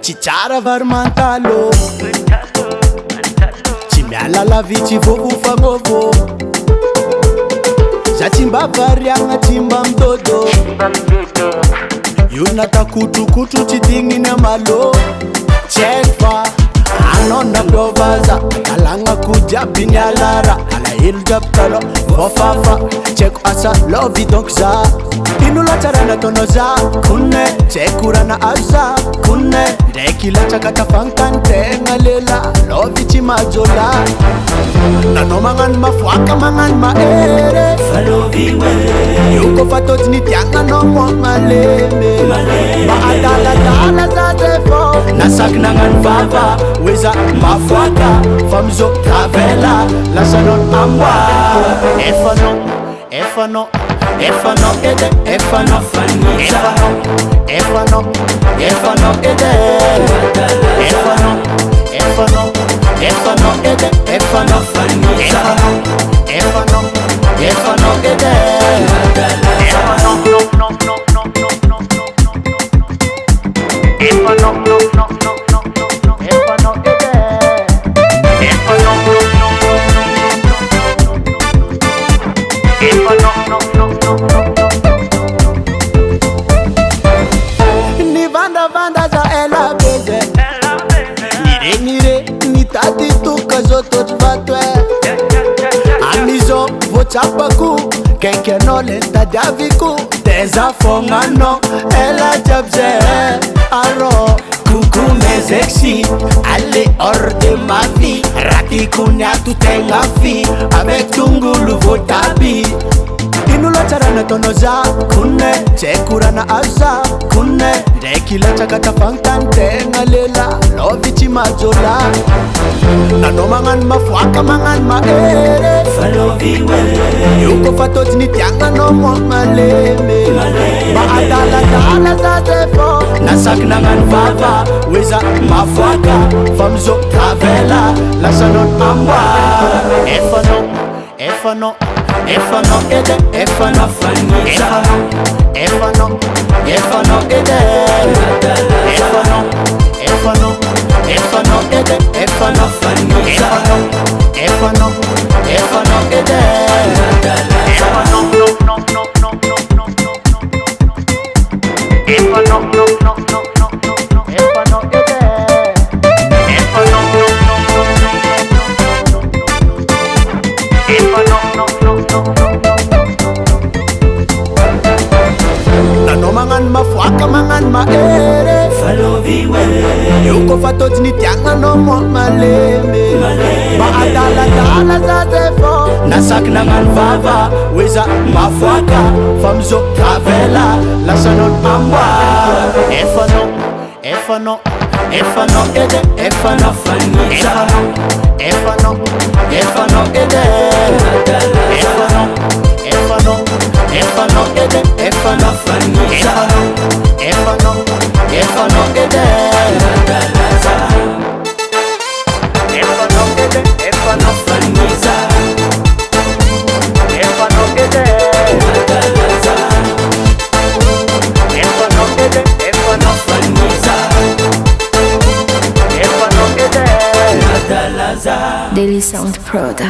Tsy tsara vary mantalo, tsy miala vitsy vovofagnovo. Za tsy mba variagna, tsy mba midodo. Io natakotrokotro tsy digniny amalo. Tsy haiko fa anao nampiôva talagna ko jiaby nialara. Alahelo jiaby talô voafafa, tsy haiko asa lovy donc za. Ino latsara nataonao za kone, tsy haiko rana azo za kone. Ndraiky latsaka tafagnotany-tegna lela, lovy tsy mahajola. Nanao magnano mafoaka magnano mahere, fa lovy we io ko fa tôty nidiagna anao moa malemy. Mba adaladala za zay fô nasaky nagnano vava, hoe za mafoaka fa mizo travela lasanao amboa. Efanao ede, efanao ede, efanao ede, efanao ede, efanao ede, nivandavanda za ela beze, nirenire nitady toka zototry vatwe. Amizo voatsapako kaikanao le tadiaviko, teza fognanao ela jiaby zay. Arô coucou mes exi, allez hors de ma vie. Ratiko niato tegna fi, avec tongolo voatabia. Ino latsara nataonao za kone, tsy haiko rana azo za kone. Ndraiky latsaka tafagnotany-tegna lela, lovy tsy mahajola. Nanao magnano mafoaka magnano mahere, fa lovy we io ko fa tôty nidiagna anao moa malemy. Mba adaladala za zay fô nasaky nagnano vava, hoe za mafoaka fa mizo travela lasanao amboa. Efanao ede, efanao ede, efanao ede, efanao ede. Nanao magnano mafoaka magnano mahere, fa lovy we io ko fa tôty nidiagna anao moa malemy. Mba adaladala za zay fô nasaky nagnano vava, hoe za mafoaka fa mizo travela lasanao amboa. Efanao ede, efanao ede, efanao ede, efanao ede. Daily Sound Proda.